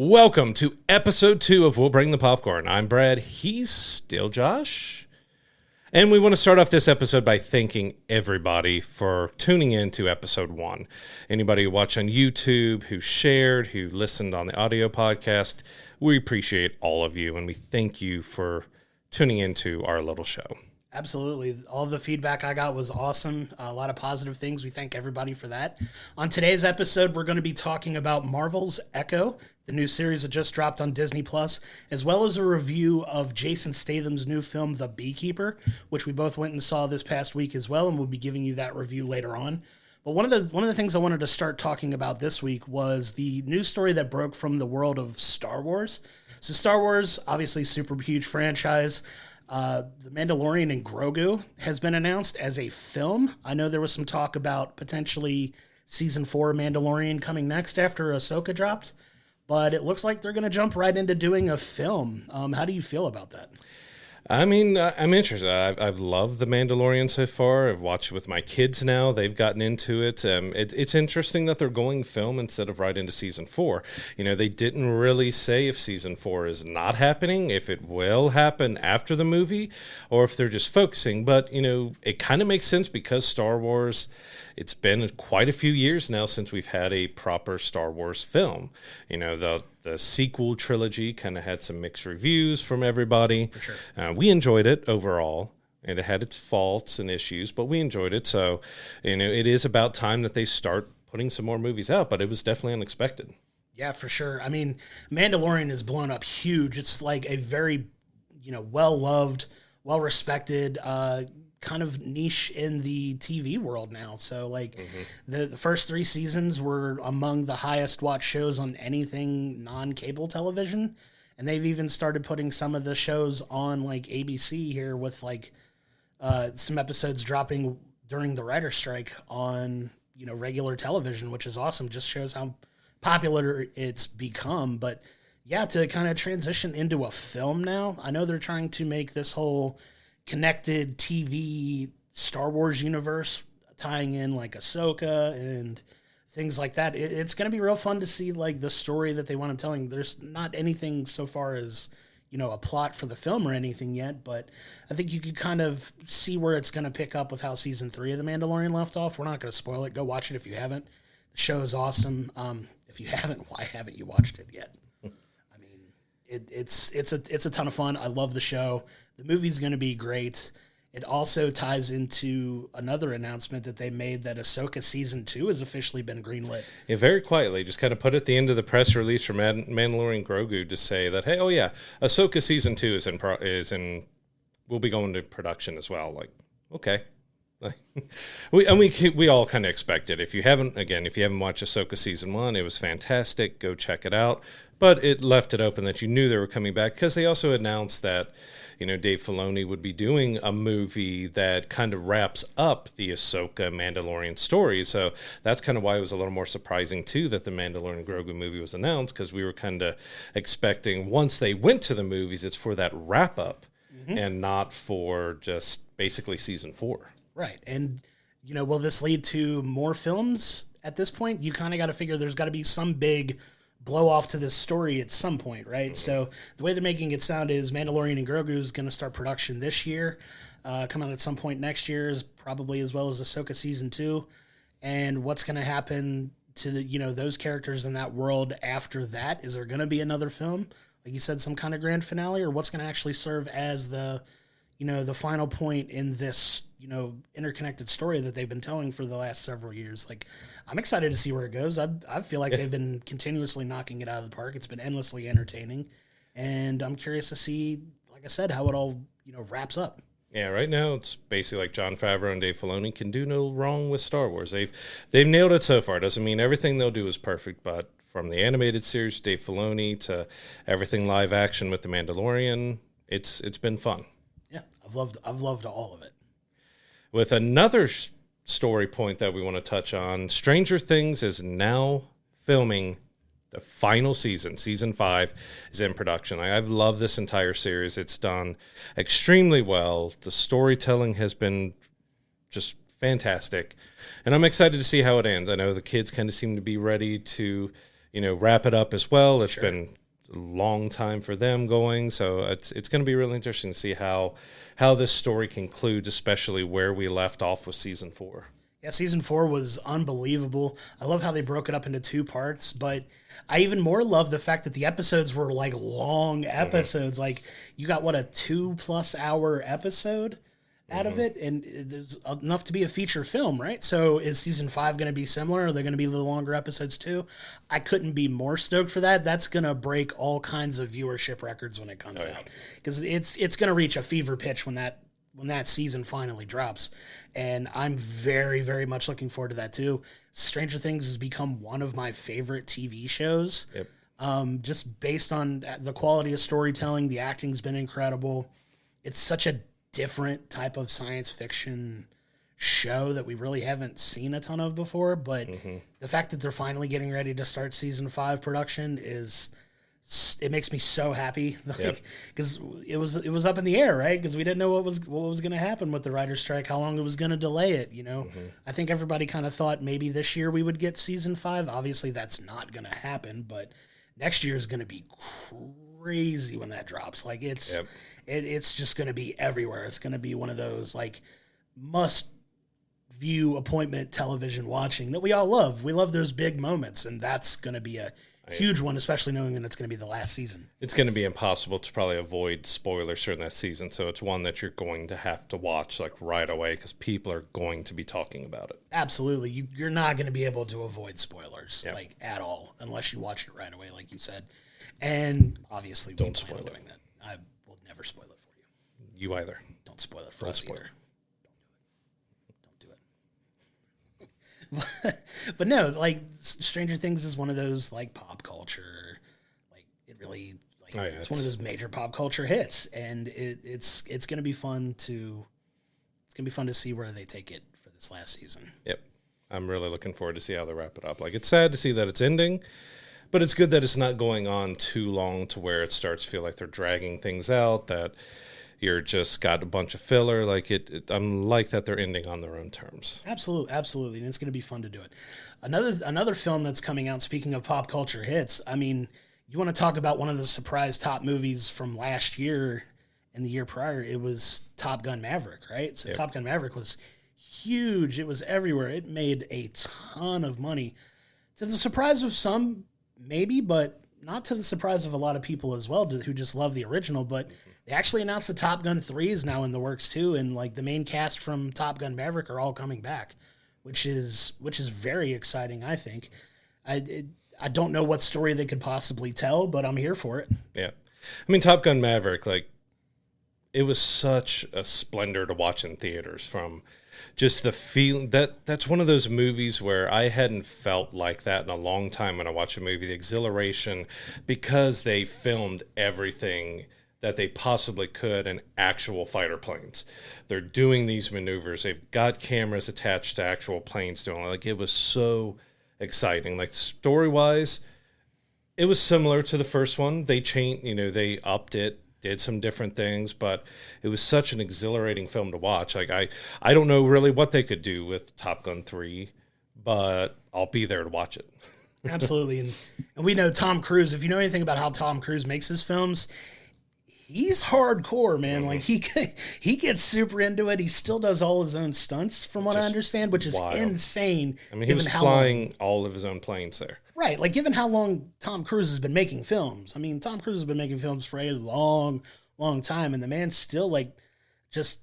Welcome to episode 2 of We'll Bring the Popcorn. I'm Brad. He's still Josh. And we want to start off this episode by thanking everybody for tuning in to episode 1. Anybody who watched on YouTube, who shared, who listened on the audio podcast, we appreciate all of you, and we thank you for tuning into our little show. Absolutely. All the feedback I got was awesome. A lot of positive things. We thank everybody for that. On today's episode, we're going to be talking about Marvel's Echo, the new series that just dropped on Disney+, as well as a review of Jason Statham's new film, The Beekeeper, which we both went and saw this past week as well, and we'll be giving you that review later on. But one of the things I wanted to start talking about this week was the news story that broke from the world of Star Wars. So Star Wars, obviously super huge franchise. The Mandalorian and Grogu has been announced as a film. I know there was some talk about potentially season 4 Mandalorian coming next after Ahsoka dropped, but it looks like they're going to jump right into doing a film. How do you feel about that? I mean, I'm interested. I've loved The Mandalorian so far. I've watched it with my kids now. They've gotten into it. It's interesting that they're going film instead of right into season 4. You know, they didn't really say if season 4 is not happening, if it will happen after the movie, or if they're just focusing. But, you know, it kind of makes sense because Star Wars, it's been quite a few years now since we've had a proper Star Wars film. You know, the sequel trilogy kind of had some mixed reviews from everybody. For sure. We enjoyed it overall, and it had its faults and issues, but we enjoyed it. So, you know, it is about time that they start putting some more movies out, but it was definitely unexpected. Yeah, for sure. I mean, Mandalorian has blown up huge. It's like a very, well-loved, well-respected kind of niche in the TV world now. So like the first 3 seasons were among the highest watched shows on anything non-cable television. And they've even started putting some of the shows on like ABC here with like some episodes dropping during the writer's strike on, regular television, which is awesome. Just shows how popular it's become. But yeah, to kind of transition into a film now, I know they're trying to make this whole connected TV Star Wars universe, tying in like Ahsoka and things like that. It's going to be real fun to see like the story that they want to telling. There's not anything so far as, a plot for the film or anything yet, but I think you could kind of see where it's going to pick up with how season 3 of The Mandalorian left off. We're not going to spoil it. Go watch it if you haven't. The show is awesome. If you haven't, why haven't you watched it yet? I mean, it's a ton of fun. I love the show. The movie's going to be great. It also ties into another announcement that they made that Ahsoka Season 2 has officially been greenlit. Yeah, very quietly, just kind of put at the end of the press release from Mandalorian Grogu to say that, hey, oh yeah, Ahsoka Season 2 will be going to production as well. Like, okay. We all kind of expect it. If you haven't watched Ahsoka Season 1, it was fantastic. Go check it out. But it left it open that you knew they were coming back because they also announced that, Dave Filoni would be doing a movie that kind of wraps up the Ahsoka Mandalorian story. So that's kind of why it was a little more surprising, too, that the Mandalorian Grogu movie was announced, because we were kind of expecting once they went to the movies, it's for that wrap-up and not for just basically season 4. Right. And, will this lead to more films at this point? You kind of got to figure there's got to be some big blow off to this story at some point, right? So the way they're making it sound is Mandalorian and Grogu is going to start production this year, come out at some point next year, is probably as well as Ahsoka Season 2. And what's going to happen to those characters in that world after that? Is there going to be another film? Like you said, some kind of grand finale, or what's going to actually serve as the final point in this, interconnected story that they've been telling for the last several years. Like, I'm excited to see where it goes. I feel like they've been continuously knocking it out of the park. It's been endlessly entertaining. And I'm curious to see, like I said, how it all, wraps up. Yeah, right now it's basically like Jon Favreau and Dave Filoni can do no wrong with Star Wars. They've nailed it so far. Doesn't mean everything they'll do is perfect, but from the animated series, Dave Filoni, to everything live action with The Mandalorian, it's been fun. Yeah, I've loved all of it. With another story point that we want to touch on, Stranger Things is now filming the final season. Season 5 is in production. I've loved this entire series. It's done extremely well. The storytelling has been just fantastic. And I'm excited to see how it ends. I know the kids kind of seem to be ready to, wrap it up as well. It's Sure. been a long time for them going, so it's going to be really interesting to see how this story concludes, especially where we left off with season 4. Yeah, season 4 was unbelievable. I love how they broke it up into 2 parts, but I even more love the fact that the episodes were like long episodes. Like you got a 2+ hour episode out of it, and there's enough to be a feature film, right? So is season 5 going to be similar? Are there going to be the longer episodes too? I couldn't be more stoked for that. That's going to break all kinds of viewership records when it comes out, because it's going to reach a fever pitch when that season finally drops. And I'm very, very much looking forward to that too. Stranger Things has become one of my favorite TV shows. Yep. Just based on the quality of storytelling, the acting's been incredible. It's such a different type of science fiction show that we really haven't seen a ton of before. But the fact that they're finally getting ready to start season 5 production it makes me so happy, because it was up in the air, right? Because we didn't know what was going to happen with the writer's strike, how long it was going to delay it. I think everybody kind of thought maybe this year we would get season 5. Obviously, that's not going to happen, but next year is going to be crazy when that drops. Like it's just going to be everywhere. It's going to be one of those like must view appointment television watching that we all love. We love those big moments, and that's going to be a huge one, especially knowing that it's going to be the last season. It's going to be impossible to probably avoid spoilers during that season, so it's one that you're going to have to watch like right away, because people are going to be talking about it. Absolutely. You're not going to be able to avoid spoilers like at all, unless you watch it right away, like you said. And obviously, don't spoil it. Doing that. I will never spoil it for you. You either. Don't spoil it for us either. But no, like Stranger Things is one of those like pop culture, like it really like it's one of those major pop culture hits, and it's gonna be fun to see where they take it for this last season. Yep, I'm really looking forward to see how they wrap it up. Like, it's sad to see that it's ending, but it's good that it's not going on too long to where it starts to feel like they're dragging things out, that you're just got a bunch of filler. Like I'm like that they're ending on their own terms. Absolutely, and it's going to be fun to do it. Another film that's coming out, speaking of pop culture hits, I mean, you want to talk about one of the surprise top movies from last year and the year prior, it was Top Gun Maverick, right? So Top Gun Maverick was huge. It was everywhere. It made a ton of money. To the surprise of some, maybe, but not to the surprise of a lot of people as well who just love the original. But they actually announced that Top Gun 3 is now in the works too, and like the main cast from Top Gun Maverick are all coming back, which is very exciting, I think. I don't know what story they could possibly tell, but I'm here for it. Yeah. I mean, Top Gun Maverick, like, it was such a splendor to watch in theaters, from just the feeling that's one of those movies where I hadn't felt like that in a long time when I watch a movie. The exhilaration, because they filmed everything that they possibly could in actual fighter planes. They're doing these maneuvers. They've got cameras attached to actual planes doing it. Like, it was so exciting. Like, story-wise, it was similar to the first one. They changed, they upped it, did some different things, but it was such an exhilarating film to watch. Like, I don't know really what they could do with Top Gun 3, but I'll be there to watch it. Absolutely. And we know Tom Cruise. If you know anything about how Tom Cruise makes his films, he's hardcore, man. Like, he gets super into it. He still does all his own stunts, from what I understand, which is insane. I mean, he was flying all of his own planes there. Right. Like, given how long Tom Cruise has been making films. I mean, Tom Cruise has been making films for a long, long time, and the man still, like, just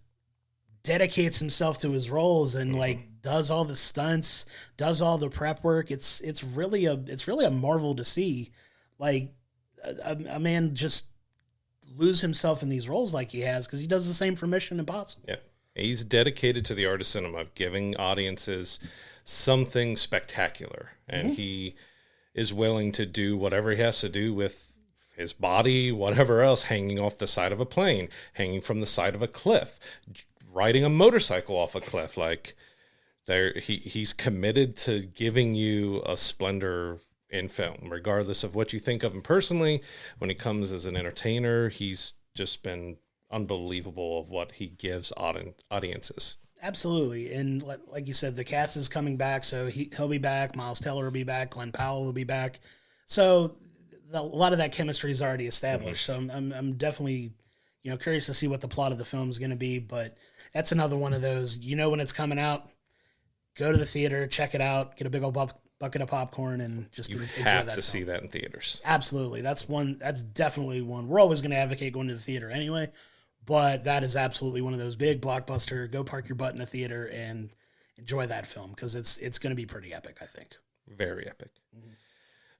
dedicates himself to his roles and like does all the stunts, does all the prep work. It's really a marvel to see, like, a man just lose himself in these roles like he has, because he does the same for Mission Impossible. Yeah, he's dedicated to the art of cinema, of giving audiences something spectacular, and he is willing to do whatever he has to do with his body, whatever else, hanging off the side of a plane, hanging from the side of a cliff, riding a motorcycle off a cliff. Like, he's committed to giving you a splendor in film, regardless of what you think of him personally. When he comes as an entertainer, he's just been unbelievable of what he gives audiences. Absolutely. And like you said, the cast is coming back, so he'll be back. Miles Teller will be back. Glenn Powell will be back. So a lot of that chemistry is already established. So I'm definitely, curious to see what the plot of the film is going to be. But that's another one of those, when it's coming out, go to the theater, check it out, get a big old bucket of popcorn, and just You enjoy have that to film. see that in theaters. Absolutely. That's definitely one. We're always going to advocate going to the theater anyway, but that is absolutely one of those big blockbuster, go park your butt in a theater and enjoy that film, because it's going to be pretty epic, I think. Very epic.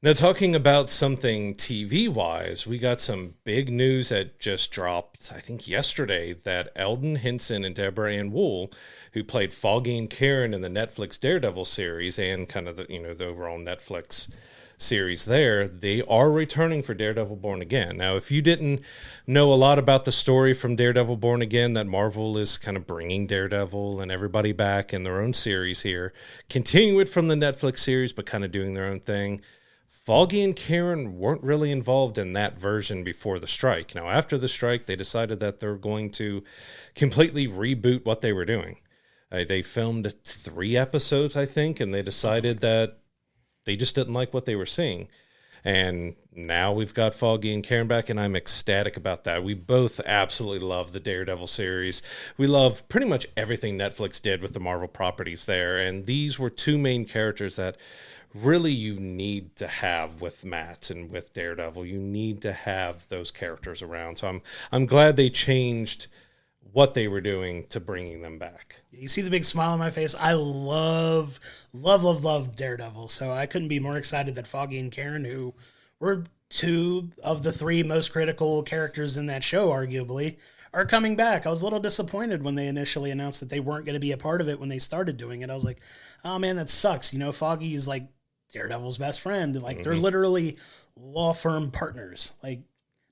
Now, talking about something TV-wise, we got some big news that just dropped, I think, yesterday, that Eldon Henson and Deborah Ann Wool, who played Foggy and Karen in the Netflix Daredevil series and kind of the overall Netflix series there, they are returning for Daredevil Born Again. Now, if you didn't know a lot about the story from Daredevil Born Again, that Marvel is kind of bringing Daredevil and everybody back in their own series here, continue it from the Netflix series, but kind of doing their own thing. Foggy and Karen weren't really involved in that version before the strike. Now, after the strike, they decided that they're going to completely reboot what they were doing. They filmed 3 episodes, I think, and they decided that they just didn't like what they were seeing. And now we've got Foggy and Karen back, and I'm ecstatic about that. We both absolutely love the Daredevil series. We love pretty much everything Netflix did with the Marvel properties there, and these were 2 main characters that really you need to have with Matt and with Daredevil. You need to have those characters around. So I'm glad they changed what they were doing to bringing them back. You see the big smile on my face. I love Daredevil. So I couldn't be more excited that Foggy and Karen, who were 2 of the 3 most critical characters in that show, arguably, are coming back. I was a little disappointed when they initially announced that they weren't going to be a part of it when they started doing it. I was like, oh man, that sucks. Foggy is like Daredevil's best friend. Like, they're literally law firm partners. Like,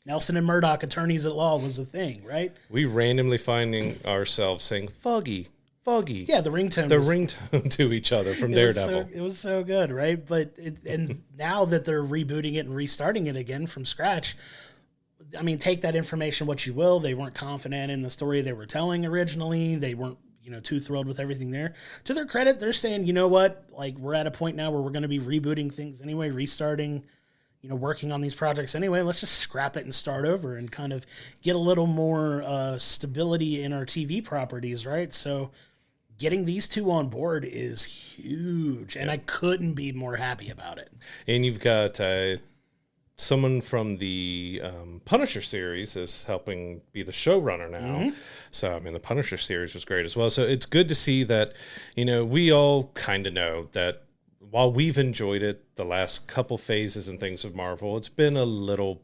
Nelson and Murdoch, attorneys at law, was a thing, right? We randomly finding ourselves saying Foggy. Yeah, the ringtone. Ringtone to each other from Daredevil. It was so good, right? But and now that they're rebooting it and restarting it again from scratch, I mean, take that information what you will. They weren't confident in the story they were telling originally. They weren't, too thrilled with everything there. To their credit, they're saying, you know what? Like, we're at a point now where we're going to be rebooting things anyway, restarting, working on these projects anyway. Let's just scrap it and start over and kind of get a little more stability in our TV properties, right? So getting these 2 on board is huge, and I couldn't be more happy about it. And you've got someone from the Punisher series is helping be the showrunner now. So, I mean, the Punisher series was great as well. So it's good to see that, we all kind of know that while we've enjoyed it the last couple phases and things of Marvel, it's been a little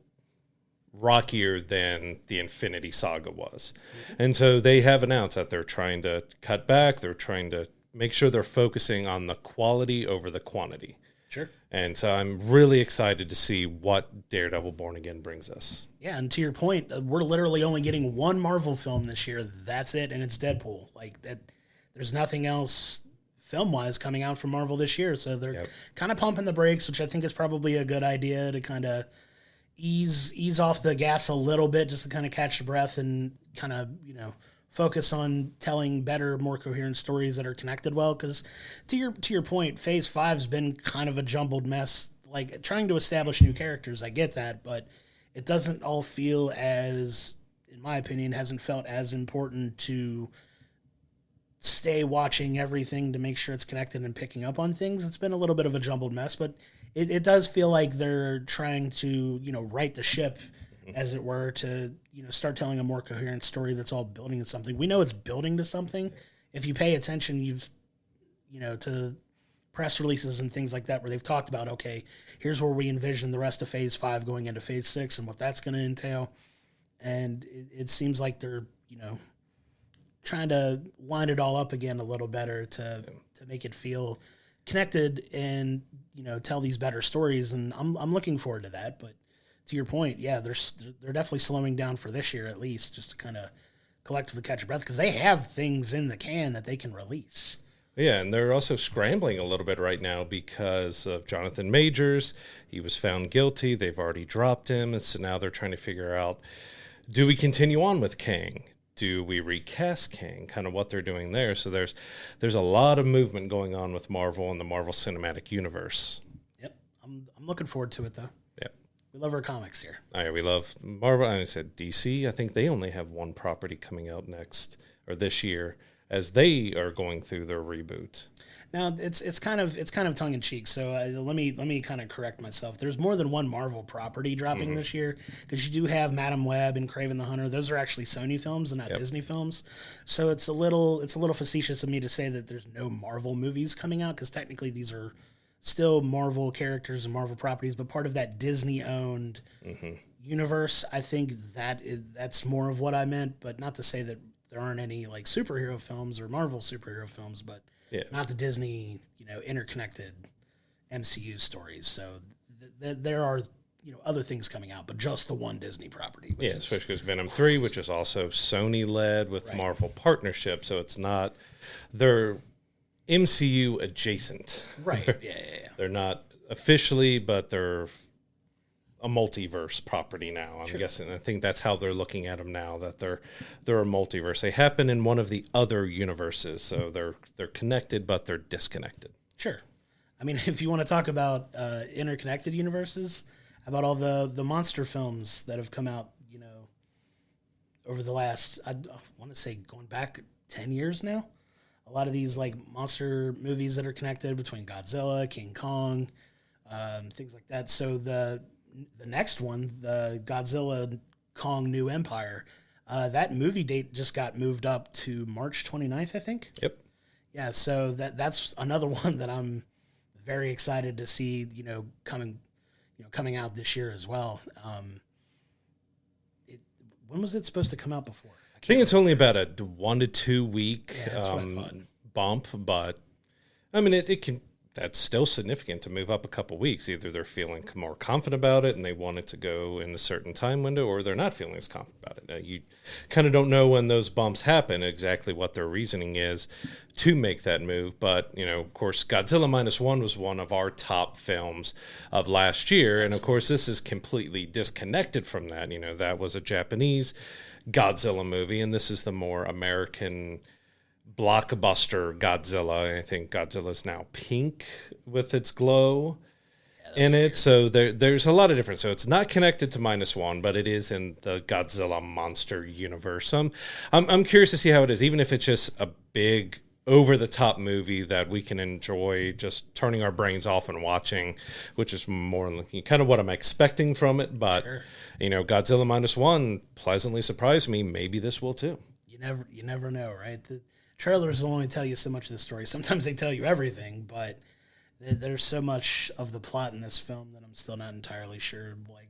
rockier than the Infinity Saga was. And so they have announced that they're trying to cut back. They're trying to make sure they're focusing on the quality over the quantity. Sure. And so I'm really excited to see what Daredevil Born Again brings us. Yeah, and to your point, we're literally only getting 1 Marvel film this year. That's it, and it's Deadpool. Like, that, there's nothing else film-wise coming out from Marvel this year. So they're kind of pumping the brakes, which I think is probably a good idea to kind of ease off the gas a little bit, just to kind of catch your breath and kind of, focus on telling better, more coherent stories that are connected well. Because to your point, Phase 5's been kind of a jumbled mess. Like, trying to establish new characters, I get that, but it doesn't all feel as, in my opinion, hasn't felt as important to stay watching everything to make sure it's connected and picking up on things. It's been a little bit of a jumbled mess, but it does feel like they're trying to, right the ship, as it were, to, start telling a more coherent story that's all building to something. We know it's building to something. If you pay attention, to press releases and things like that, where they've talked about, okay, here's where we envision the rest of Phase 5 going into Phase 6 and what that's going to entail. And it seems like they're, trying to line it all up again a little better to make it feel connected and, tell these better stories. And I'm looking forward to that. But to your point, yeah, they're definitely slowing down for this year, at least, just to kind of collectively catch your breath, because they have things in the can that they can release. Yeah, and they're also scrambling a little bit right now because of Jonathan Majors. He was found guilty. They've already dropped him, and so now they're trying to figure out, do we continue on with Kang? Do we recast Kang? Kind of what they're doing there. So there's a lot of movement going on with Marvel and the Marvel Cinematic Universe. Yep, I'm looking forward to it though. Yeah. We love our comics here. All right, we love Marvel. I said DC. I think they only have one property coming out next or this year as they are going through their reboot. Now it's kind of tongue in cheek. So let me kind of correct myself. There's more than one Marvel property dropping this year because you do have Madam Web and Kraven the Hunter. Those are actually Sony films and not Disney films. So it's a little facetious of me to say that there's no Marvel movies coming out because technically these are still Marvel characters and Marvel properties, but part of that Disney owned universe. I think that's more of what I meant, but not to say that there aren't any like superhero films or Marvel superhero films, but not the Disney, interconnected MCU stories. So there are, other things coming out, but just the one Disney property. Yeah, especially because Venom 3, which is also Sony-led with Marvel partnership, so it's not, they're MCU adjacent. Right, yeah. They're not officially, but they're a multiverse property now. I'm guessing. I think that's how they're looking at them now, that they're a multiverse. They happen in one of the other universes, so they're connected, but they're disconnected. Sure. I mean, if you want to talk about interconnected universes, how about all the monster films that have come out, over the last, I want to say going back 10 years now? A lot of these like monster movies that are connected between Godzilla, King Kong, things like that. So the next one, the Godzilla Kong New Empire, that movie date just got moved up to March 29th, I think. Yep. Yeah, so that's another one that I'm very excited to see, coming out this year as well. When was it supposed to come out before? I think it's only about a 1 to 2 week bump, but I mean, it can. That's still significant to move up a couple weeks. Either they're feeling more confident about it and they want it to go in a certain time window, or they're not feeling as confident about it. You kind of don't know when those bumps happen, exactly what their reasoning is to make that move. But, of course, Godzilla -1 was one of our top films of last year. Absolutely. And, of course, this is completely disconnected from that. That was a Japanese Godzilla movie, and this is the more American blockbuster Godzilla. I think Godzilla's now pink with its glow in it. So there's a lot of difference. So it's not connected to -1, but it is in the Godzilla monster universe. I'm curious to see how it is, even if it's just a big over-the-top movie that we can enjoy just turning our brains off and watching, which is more kind of what I'm expecting from it. But, Godzilla -1 pleasantly surprised me. Maybe this will too. You never know, right? The trailers will only tell you so much of the story. Sometimes they tell you everything, but there's so much of the plot in this film that I'm still not entirely sure, like,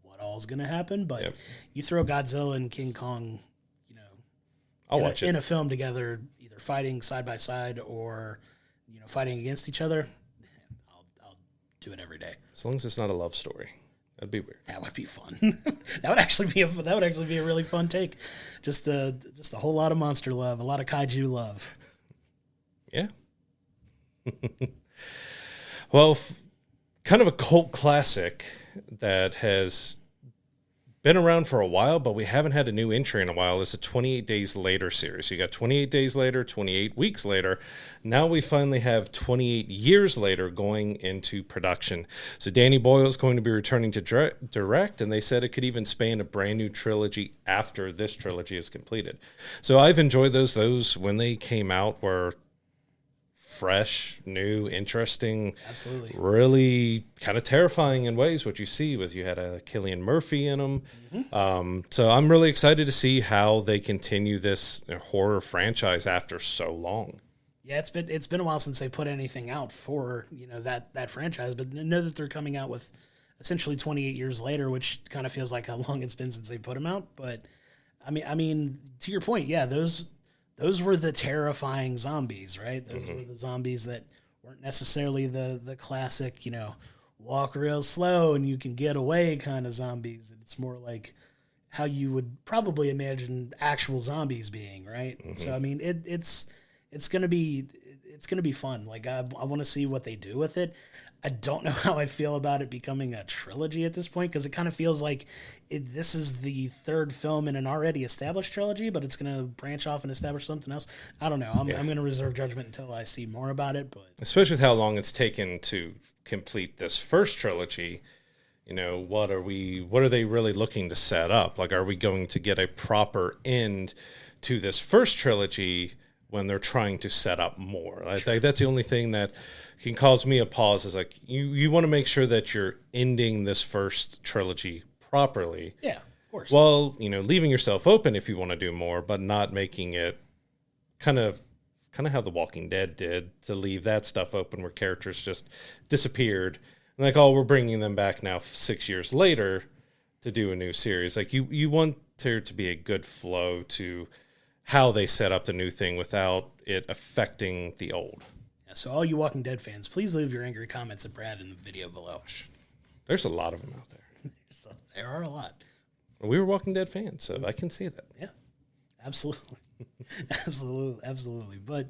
what all is going to happen. But you throw Godzilla and King Kong, I'll watch it in a film together, either fighting side by side or, fighting against each other. I'll do it every day. As long as it's not a love story. That'd be weird. That would be fun. that would actually be a really fun take. Just a whole lot of monster love, a lot of kaiju love. Yeah. Well, kind of a cult classic that has been around for a while, but we haven't had a new entry in a while. It's a 28 Days Later series. So you got 28 Days Later, 28 Weeks Later. Now we finally have 28 Years Later going into production. So Danny Boyle is going to be returning to direct, and they said it could even span a brand new trilogy after this trilogy is completed. So I've enjoyed those. Those, when they came out, were fresh, new, interesting, absolutely, really kind of terrifying in ways. What you see with, you had a Cillian Murphy in them. So I'm really excited to see how they continue this horror franchise after so long. Yeah, it's been a while since they put anything out for that franchise, but know that they're coming out with essentially 28 years later, which kind of feels like how long it's been since they put them out. But I mean, to your point, yeah, those were the terrifying zombies, right? Those were the zombies that weren't necessarily the classic, walk real slow and you can get away kind of zombies. It's more like how you would probably imagine actual zombies being, right? So I mean, it's gonna be fun. Like I want to see what they do with it. I don't know how I feel about it becoming a trilogy at this point, because it kind of feels like this is the third film in an already established trilogy, but it's going to branch off and establish something else. I don't know. I'm going to reserve judgment until I see more about it. But especially with how long it's taken to complete this first trilogy, what are they really looking to set up? Like, are we going to get a proper end to this first trilogy when they're trying to set up more? I think that's the only thing that can cause me a pause, is like, you want to make sure that you're ending this first trilogy properly. Yeah, of course. Well, leaving yourself open if you want to do more, but not making it kind of how The Walking Dead did, to leave that stuff open where characters just disappeared. And like, we're bringing them back now 6 years later to do a new series. Like, you want there to be a good flow to how they set up the new thing without it affecting the old. Yeah, so all you Walking Dead fans, please leave your angry comments at Brad in the video below. There's a lot of them out there. There are a lot. We were Walking Dead fans, so I can see that. Yeah, absolutely. Absolutely. But,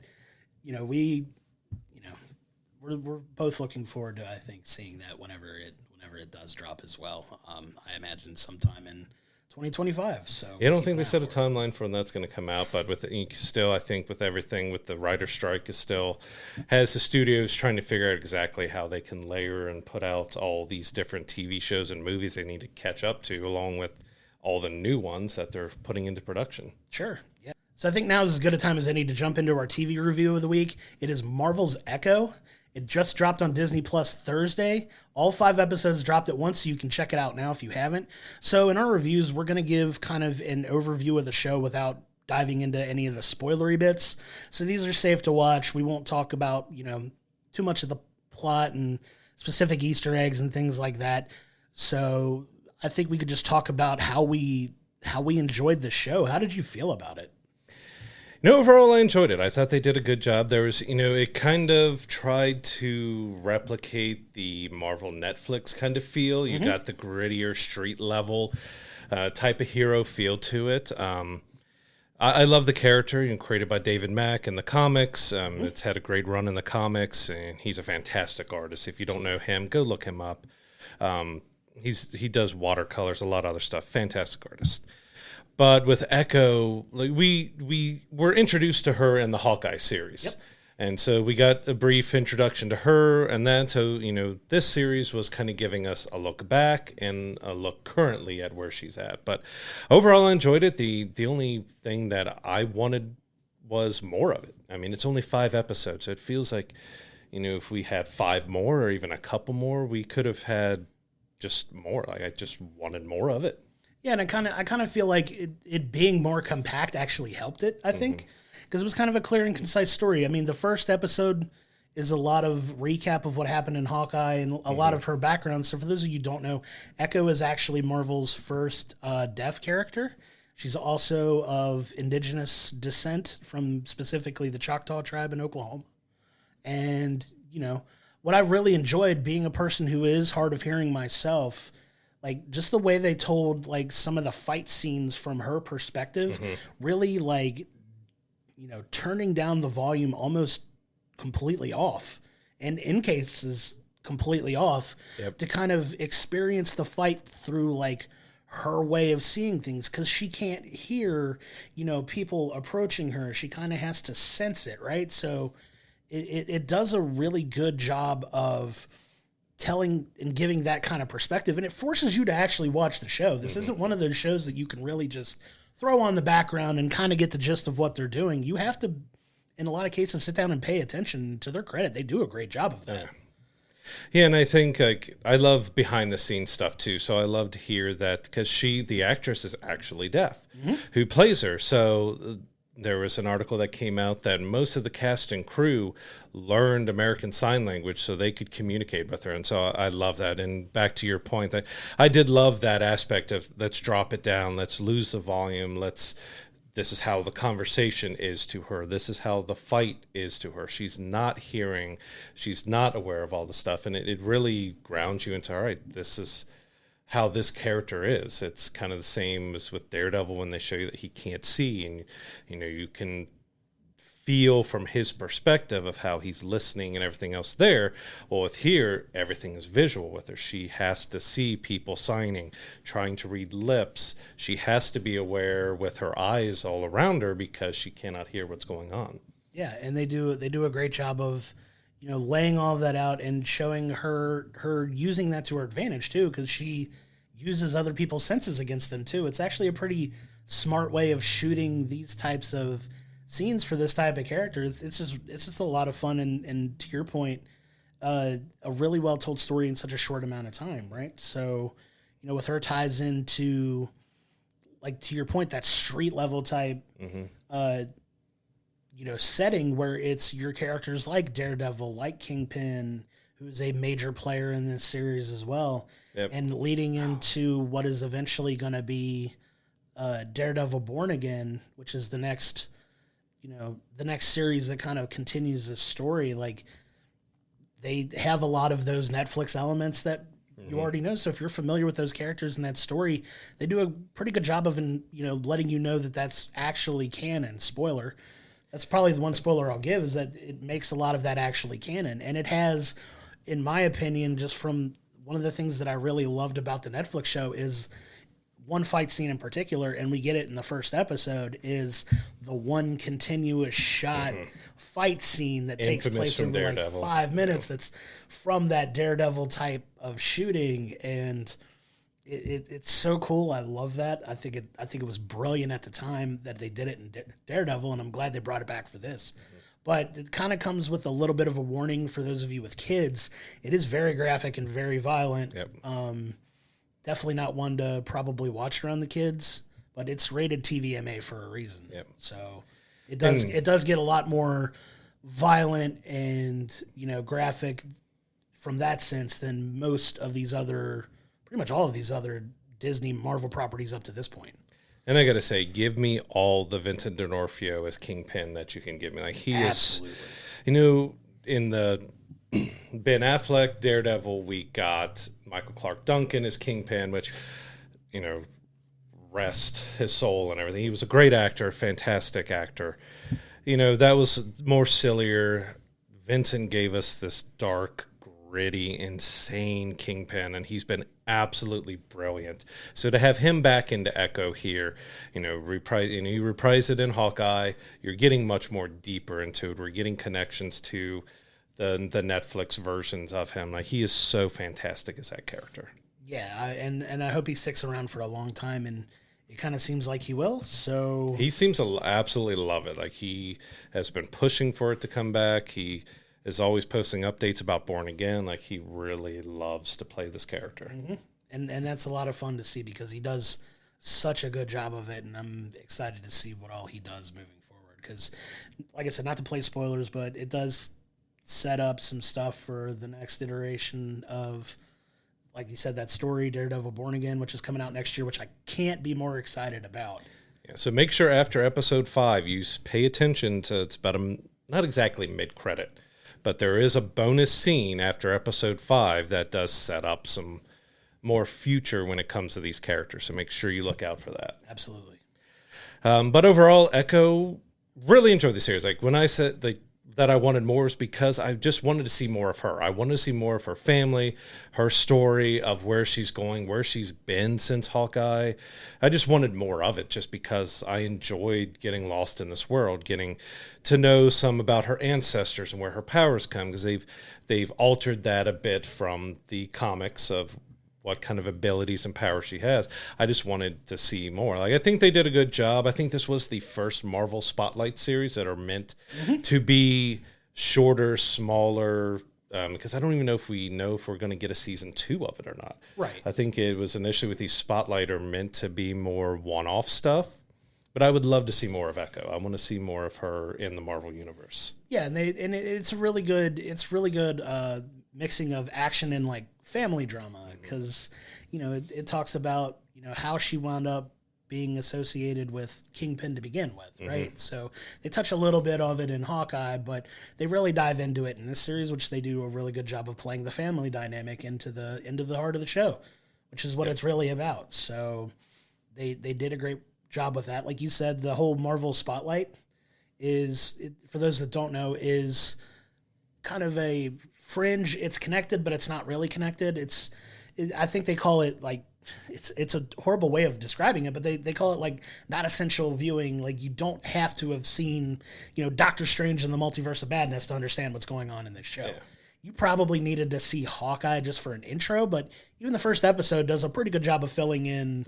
we're both looking forward to, I think, seeing that whenever it does drop as well. I imagine sometime in 2025. So I don't think they set a timeline for when that's going to come out, but with still, I think with everything with the writer strike, is still has the studios trying to figure out exactly how they can layer and put out all these different TV shows and movies they need to catch up to, along with all the new ones that they're putting into production. Sure. Yeah. So I think now is as good a time as any to jump into our TV review of the week. It is Marvel's Echo. It just dropped on Disney Plus Thursday. All 5 episodes dropped at once, so you can check it out now if you haven't. So in our reviews, we're going to give kind of an overview of the show without diving into any of the spoilery bits. So these are safe to watch. We won't talk about, too much of the plot and specific Easter eggs and things like that. So I think we could just talk about how we enjoyed the show. How did you feel about it? No, overall, I enjoyed it. I thought they did a good job. There was, it kind of tried to replicate the Marvel Netflix kind of feel. You got the grittier street level type of hero feel to it. I love the character, created by David Mack in the comics. It's had a great run in the comics, and he's a fantastic artist. If you don't know him, go look him up. He does watercolors, a lot of other stuff. Fantastic artist. But with Echo, like we were introduced to her in the Hawkeye series. Yep. And so we got a brief introduction to her, and then this series was kind of giving us a look back and a look currently at where she's at. But overall, I enjoyed it. The only thing that I wanted was more of it. I mean, it's only 5 episodes, so it feels like, if we had 5 more or even a couple more, we could have had just more. Like, I just wanted more of it. Yeah, and I kind of feel like it being more compact actually helped it, I think, because it was kind of a clear and concise story. I mean, the first episode is a lot of recap of what happened in Hawkeye and a lot of her background. So for those of you who don't know, Echo is actually Marvel's first deaf character. She's also of indigenous descent from specifically the Choctaw tribe in Oklahoma. And, what I've really enjoyed, being a person who is hard of hearing myself, like, just the way they told, like, some of the fight scenes from her perspective, really, like, turning down the volume almost completely off, and in cases completely off, to kind of experience the fight through, like, her way of seeing things, because she can't hear, people approaching her. She kind of has to sense it, right? So it does a really good job of telling and giving that kind of perspective, and it forces you to actually watch the show. This isn't one of those shows that you can really just throw on the background and kind of get the gist of what they're doing. You have to, in a lot of cases, sit down and pay attention. To their credit, they do a great job of that. Yeah, and I think, like, I love behind the scenes stuff too. So I love to hear that, because the actress is actually deaf, who plays her. So there was an article that came out that most of the cast and crew learned American Sign Language so they could communicate with her. And so I love that. And back to your point, that I did love that aspect of, let's drop it down, let's lose the volume, this is how the conversation is to her, this is how the fight is to her. She's not hearing, she's not aware of all the stuff. And it really grounds you into, all right, this is how this character is. It's kind of the same as with Daredevil when they show you that he can't see, and you can feel from his perspective of how he's listening and everything else there. Well, with here, everything is visual with her. She has to see people signing, trying to read lips. She has to be aware with her eyes all around her because she cannot hear what's going on. Yeah, and they do a great job of, laying all of that out and showing her using that to her advantage too, because she uses other people's senses against them too. It's actually a pretty smart way of shooting these types of scenes for this type of character. It's just a lot of fun, and to your point, a really well told story in such a short amount of time, right? So, with her ties into, like, to your point, that street level type, setting where it's your characters like Daredevil, like Kingpin, who's a major player in this series as well, and leading into what is eventually going to be Daredevil Born Again, which is the next series that kind of continues this story. Like, they have a lot of those Netflix elements that you already know. So if you're familiar with those characters in that story, they do a pretty good job of, letting you know that that's actually canon. Spoiler. That's probably the one spoiler I'll give, is that it makes a lot of that actually canon. And it has, in my opinion, just from one of the things that I really loved about the Netflix show is one fight scene in particular, and we get it in the first episode, is the one continuous shot fight scene that takes place over like 5 minutes. That's from that Daredevil type of shooting, and it's so cool. I love that. I think it was brilliant at the time that they did it in Daredevil, and I'm glad they brought it back for this. But it kind of comes with a little bit of a warning for those of you with kids. It is very graphic and very violent. Definitely not one to probably watch around the kids, but it's rated TVMA for a reason. So it does get a lot more violent and graphic from that sense than most of these other, pretty much all of these other Disney Marvel properties up to this point. And I got to say, give me all the Vincent D'Onofrio as Kingpin that you can give me. Like, he Absolutely. Is, in the Ben Affleck Daredevil, we got Michael Clark Duncan as Kingpin, which, rest his soul and everything. He was a great actor, fantastic actor. That was more sillier. Vincent gave us this dark, gritty, insane Kingpin, and he's been absolutely brilliant. So to have him back into Echo here, you reprise it in Hawkeye, you're getting much more deeper into it. We're getting connections to the Netflix versions of him. Like, he is so fantastic as that character. Yeah, and I hope he sticks around for a long time, and it kind of seems like he will. So he seems to absolutely love it. Like, he has been pushing for it to come back. He is always posting updates about Born Again. Like, he really loves to play this character. And that's a lot of fun to see, because he does such a good job of it, and I'm excited to see what all he does moving forward. Because, like I said, not to play spoilers, but it does set up some stuff for the next iteration of, like you said, that story, Daredevil Born Again, which is coming out next year, which I can't be more excited about. Yeah, so make sure after episode 5, you pay attention to, it's about not exactly mid-credit, but there is a bonus scene after episode 5 that does set up some more future when it comes to these characters. So make sure you look out for that. Absolutely. But overall, Echo, really enjoyed the series. Like, when I said that I wanted more, is because I just wanted to see more of her. I wanted to see more of her family, her story of where she's going, where she's been since Hawkeye. I just wanted more of it, just because I enjoyed getting lost in this world, getting to know some about her ancestors and where her powers come, because they've altered that a bit from the comics of what kind of abilities and powers she has. I just wanted to see more. Like, I think they did a good job. I think this was the first Marvel Spotlight series that are meant to be shorter, smaller, because I don't even know if we're going to get a season 2 of it or not. Right. I think it was initially with these Spotlight are meant to be more one-off stuff, but I would love to see more of Echo. I want to see more of her in the Marvel universe. Yeah, and it's really good mixing of action and like family drama, because it talks about how she wound up being associated with Kingpin to begin with, right? So they touch a little bit of it in Hawkeye, but they really dive into it in this series, which they do a really good job of playing the family dynamic into the heart of the show, which is what it's really about. So they did a great job with that. Like you said, the whole Marvel Spotlight for those that don't know, is kind of a fringe. It's connected, but it's not really connected. I think they call it, like, it's a horrible way of describing it, but they call it like not essential viewing. Like, you don't have to have seen, Doctor Strange and the Multiverse of Madness to understand what's going on in this show. Yeah. You probably needed to see Hawkeye just for an intro, but even the first episode does a pretty good job of filling in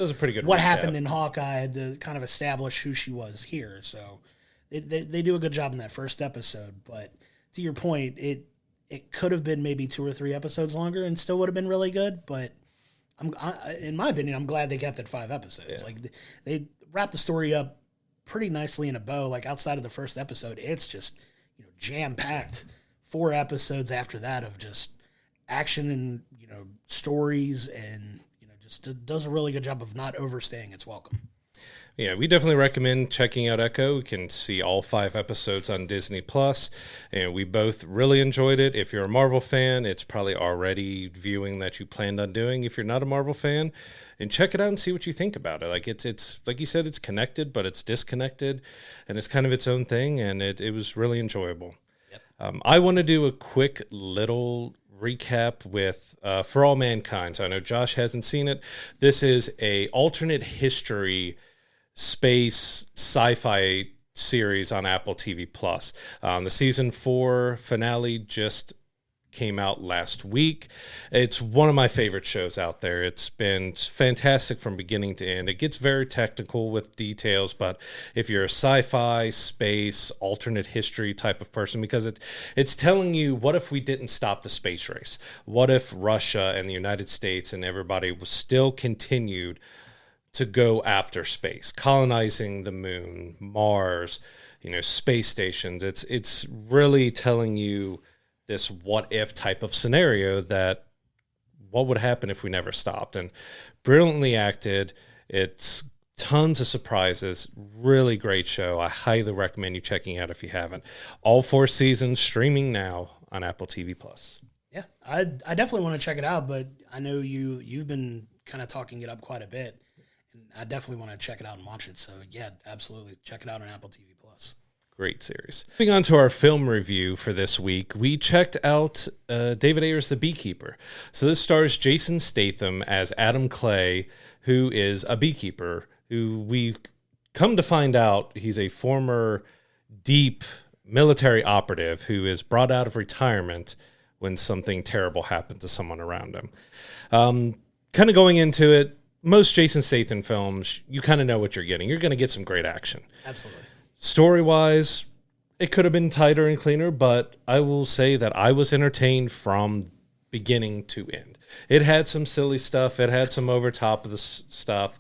what happened in Hawkeye to kind of establish who she was here. So they do a good job in that first episode. But to your point, it could have been maybe 2 or 3 episodes longer and still would have been really good. But in my opinion, I'm glad they kept it 5 episodes. Yeah. Like, they wrapped the story up pretty nicely in a bow. Like, outside of the first episode, it's just jam-packed. 4 episodes after that of just action and stories, and just does a really good job of not overstaying its welcome. Yeah, we definitely recommend checking out Echo. You can see all 5 episodes on Disney Plus, and we both really enjoyed it. If you're a Marvel fan, it's probably already viewing that you planned on doing. If you're not a Marvel fan, and check it out and see what you think about it. Like, it's like you said, it's connected, but it's disconnected, and it's kind of its own thing, and it was really enjoyable. I want to do a quick little recap with For All Mankind. So I know Josh hasn't seen it. This is a alternate history space sci-fi series on Apple TV Plus. The season 4 finale just came out last week. It's one of my favorite shows out there. It's been fantastic from beginning to end. It gets very technical with details, but if you're a sci-fi, space, alternate history type of person, because it's telling you, what if we didn't stop the space race? What if Russia and the United States and everybody was still continued to go after space, colonizing the moon, Mars, space stations? It's really telling you this what if type of scenario, that what would happen if we never stopped. And brilliantly acted. It's tons of surprises. Really great show. I highly recommend you checking out if you haven't. All 4 seasons streaming now on Apple TV Plus. Yeah, I definitely want to check it out, but I know you've been kind of talking it up quite a bit, and I definitely want to check it out and watch it. So yeah, absolutely check it out on Apple TV Plus. Great series. Moving on to our film review for this week, we checked out David Ayer's The Beekeeper. So this stars Jason Statham as Adam Clay, who is a beekeeper, who we come to find out he's a former deep military operative who is brought out of retirement when something terrible happened to someone around him. Kind of going into it, most Jason Statham films, you kind of know what you're getting. You're going to get some great action. Absolutely. Story-wise, it could have been tighter and cleaner, but I will say that I was entertained from beginning to end. It had some silly stuff. It had some over top of the stuff.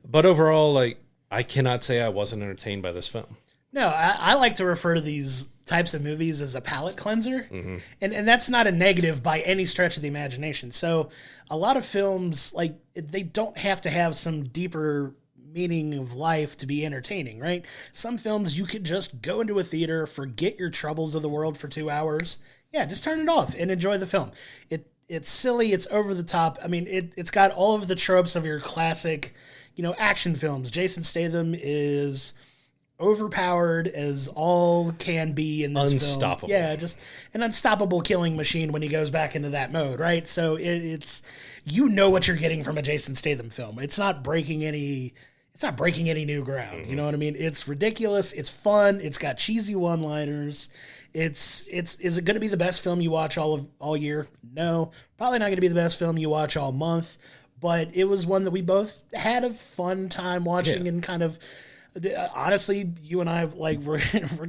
But overall, like, I cannot say I wasn't entertained by this film. No, I like to refer to these types of movies as a palate cleanser. Mm-hmm. And that's not a negative by any stretch of the imagination. So a lot of films, like, they don't have to have some deeper meaning of life to be entertaining, right? Some films you could just go into a theater, forget your troubles of the world for 2 hours. Yeah, just turn it off and enjoy the film. It's silly, it's over the top. I mean, it's got all of the tropes of your classic, action films. Jason Statham is overpowered as all can be in this unstoppable film. Yeah, just an unstoppable killing machine when he goes back into that mode, right? So it's what you're getting from a Jason Statham film. It's not breaking any new ground. Mm-hmm. You know what I mean? It's ridiculous. It's fun. It's got cheesy one-liners. Is it going to be the best film you watch all year? No, probably not going to be the best film you watch all month. But it was one that we both had a fun time watching, and kind of, honestly, you and I we're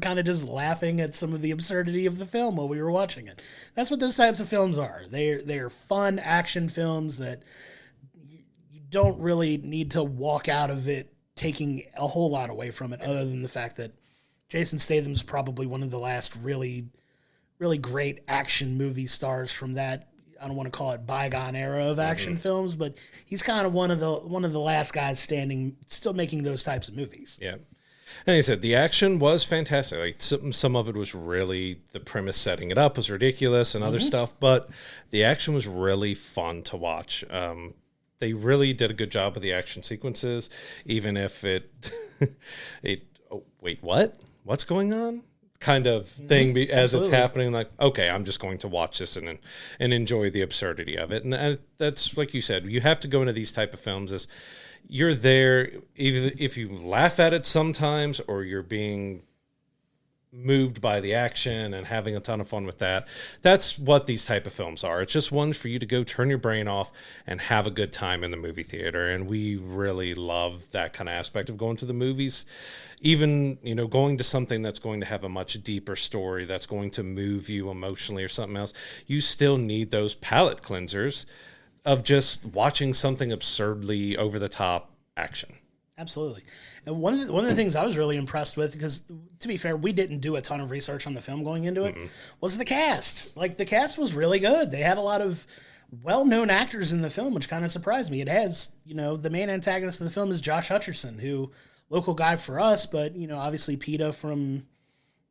kind of just laughing at some of the absurdity of the film while we were watching it. That's what those types of films are. They're fun action films that you don't really need to walk out of it taking a whole lot away from it, other than the fact that Jason Statham's probably one of the last really, really great action movie stars from that, I don't want to call it bygone era of action films, but he's kind of one of the last guys standing, still making those types of movies. Yeah. And like I said, the action was fantastic. Like some of it was really, the premise setting it up was ridiculous and other stuff, but the action was really fun to watch. They really did a good job with the action sequences, even if oh, wait, what? What's going on? kind of thing as Absolutely. it's happening. Like, okay, I'm just going to watch this and enjoy the absurdity of it. And that's like you said, you have to go into these type of films as you're there, either if you laugh at it sometimes or you're being moved by the action and having a ton of fun with that. That's what these type of films are. It's just ones for you to go turn your brain off and have a good time in the movie theater. And we really love that kind of aspect of going to the movies. Even, going to something that's going to have a much deeper story, that's going to move you emotionally or something else, you still need those palate cleansers of just watching something absurdly over the top action. Absolutely. And one of the things I was really impressed with, because to be fair, we didn't do a ton of research on the film going into it, was the cast. Like, the cast was really good. They had a lot of well-known actors in the film, which kind of surprised me. It has, the main antagonist of the film is Josh Hutcherson, who, local guy for us, but, obviously PETA from,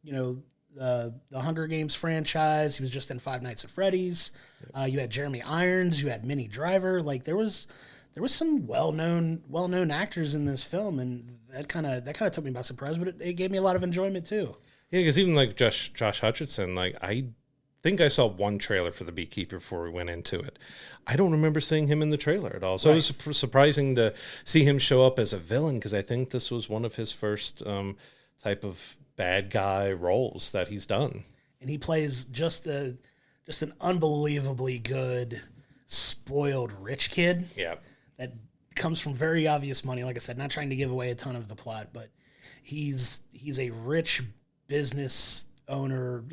the Hunger Games franchise. He was just in Five Nights at Freddy's. You had Jeremy Irons. You had Minnie Driver. Like, there was some well-known actors in this film, and that kind of took me by surprise, but it gave me a lot of enjoyment too. Yeah, because even like Josh Hutcherson, like I think I saw one trailer for The Beekeeper before we went into it. I don't remember seeing him in the trailer at all, so It was surprising to see him show up as a villain, because I think this was one of his first type of bad guy roles that he's done, and he plays just an unbelievably good spoiled rich kid. Yeah. That comes from very obvious money. Like I said, not trying to give away a ton of the plot, but he's a rich business owner,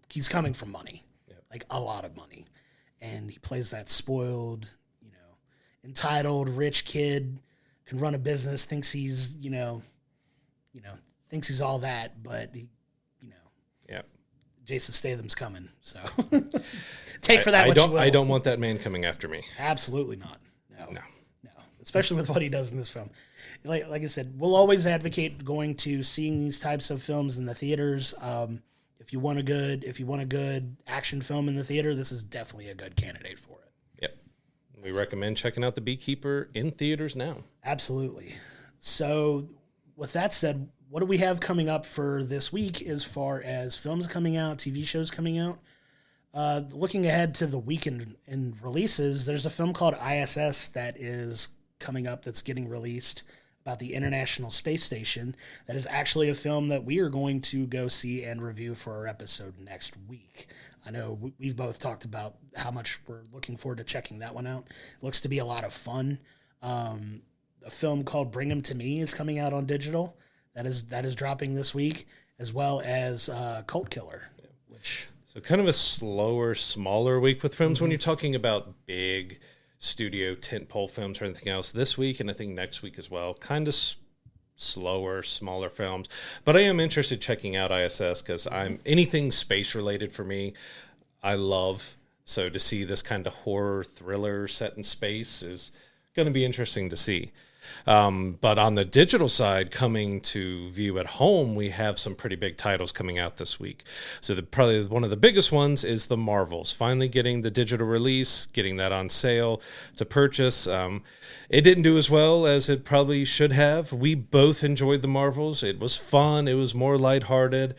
he's coming from money, like a lot of money. And he plays that spoiled, entitled rich kid, can run a business, thinks he's, thinks he's all that, but Jason Statham's coming. So take for that what you will. I don't want that man coming after me. Absolutely not. No. Especially with what he does in this film. Like I said, we'll always advocate seeing these types of films in the theaters. If you want a good action film in the theater, this is definitely a good candidate for it. Yep. We recommend checking out The Beekeeper in theaters now. Absolutely. So with that said, what do we have coming up for this week as far as films coming out, TV shows coming out? Looking ahead to the weekend in releases, there's a film called ISS that is coming up that's getting released about the International Space Station. That is actually a film that we are going to go see and review for our episode next week. I know we've both talked about how much we're looking forward to checking that one out. It looks to be a lot of fun. A film called Bring 'Em to Me is coming out on digital. That is dropping this week, as well as Cult Killer, which... So kind of a slower, smaller week with films when you're talking about big studio tentpole films or anything else this week, and I think next week as well. Kind of slower, smaller films. But I am interested in checking out ISS because anything space related for me, I love. So to see this kind of horror thriller set in space is going to be interesting to see. But on the digital side, coming to view at home, we have some pretty big titles coming out this week. So probably one of the biggest ones is The Marvels, finally getting the digital release, getting that on sale to purchase. It didn't do as well as it probably should have. We both enjoyed The Marvels. It was fun. It was more lighthearted.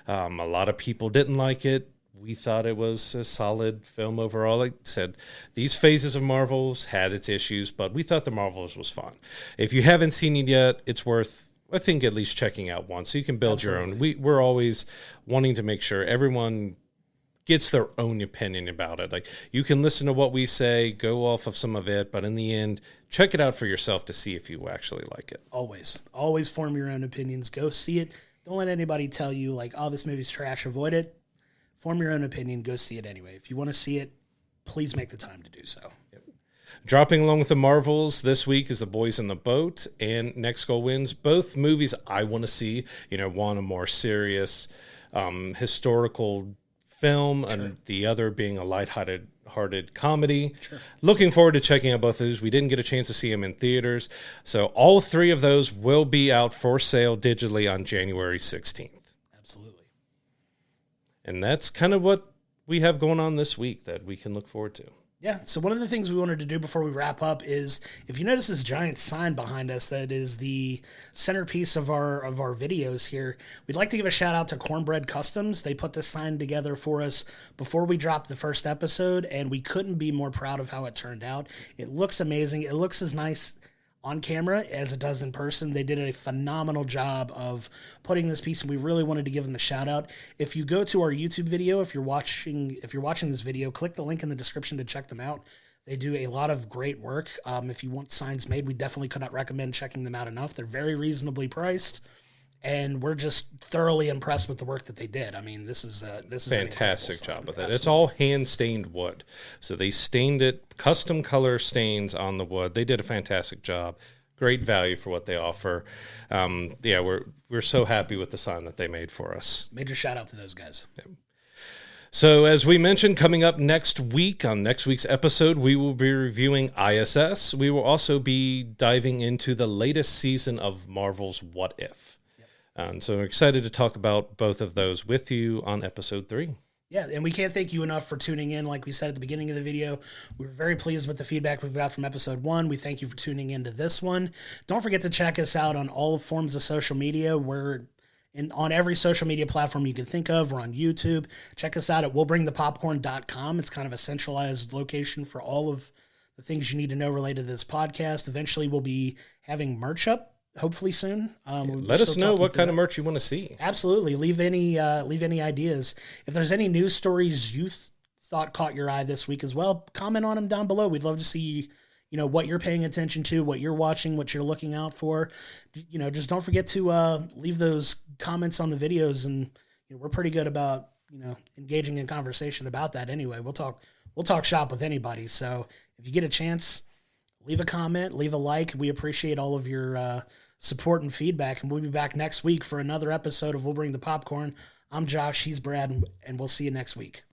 A lot of people didn't like it. We thought it was a solid film overall. Like I said, these phases of Marvels had its issues, but we thought The Marvels was fun. If you haven't seen it yet, it's worth, I think, at least checking out once so you can build your own. We're always wanting to make sure everyone gets their own opinion about it. Like, you can listen to what we say, go off of some of it, but in the end, check it out for yourself to see if you actually like it. Always form your own opinions. Go see it. Don't let anybody tell you, like, oh, this movie's trash, avoid it. Form your own opinion. Go see it anyway. If you want to see it, please make the time to do so. Yep. Dropping along with The Marvels this week is The Boys in the Boat and Next Goal Wins. Both movies I want to see. One a more serious historical film, and the other being a lighthearted comedy. Sure. Looking forward to checking out both of those. We didn't get a chance to see them in theaters. So all three of those will be out for sale digitally on January 16th. Absolutely. And that's kind of what we have going on this week that we can look forward to. Yeah, so one of the things we wanted to do before we wrap up is, if you notice this giant sign behind us that is the centerpiece of our videos here, we'd like to give a shout out to Cornbread Customs. They put this sign together for us before we dropped the first episode, and we couldn't be more proud of how it turned out. It looks amazing. It looks as nice on camera as it does in person. They did a phenomenal job of putting this piece, and we really wanted to give them a shout out. If you go to our YouTube video, if you're watching this video, click the link in the description to check them out. They do a lot of great work. If you want signs made, we definitely could not recommend checking them out enough. They're very reasonably priced, and we're just thoroughly impressed with the work that they did. I mean, this is fantastic job with it. It's all hand stained wood, so they stained it, custom color stains on the wood. They did a fantastic job. Great value for what they offer. We're so happy with the sign that they made for us. Major shout out to those guys. Yeah. So as we mentioned, coming up next week, on next week's episode, we will be reviewing ISS. We will also be diving into the latest season of Marvel's What If. And so I'm excited to talk about both of those with you on episode 3. Yeah, and we can't thank you enough for tuning in. Like we said at the beginning of the video, we're very pleased with the feedback we've got from episode 1. We thank you for tuning into this one. Don't forget to check us out on all forms of social media. We're on every social media platform you can think of. We're on YouTube. Check us out at we'llbringthepopcorn.com. It's kind of a centralized location for all of the things you need to know related to this podcast. Eventually, we'll be having merch up. Hopefully soon. Let us know what kind of merch you want to see. Absolutely. Leave any ideas. If there's any news stories you thought caught your eye this week as well, comment on them down below. We'd love to see, what you're paying attention to, what you're watching, what you're looking out for. Just don't forget to leave those comments on the videos, and we're pretty good about engaging in conversation about that. Anyway, we'll talk shop with anybody. So if you get a chance, leave a comment, leave a like. We appreciate all of your support and feedback, and we'll be back next week for another episode of We'll Bring the Popcorn. I'm Josh, he's Brad, and we'll see you next week.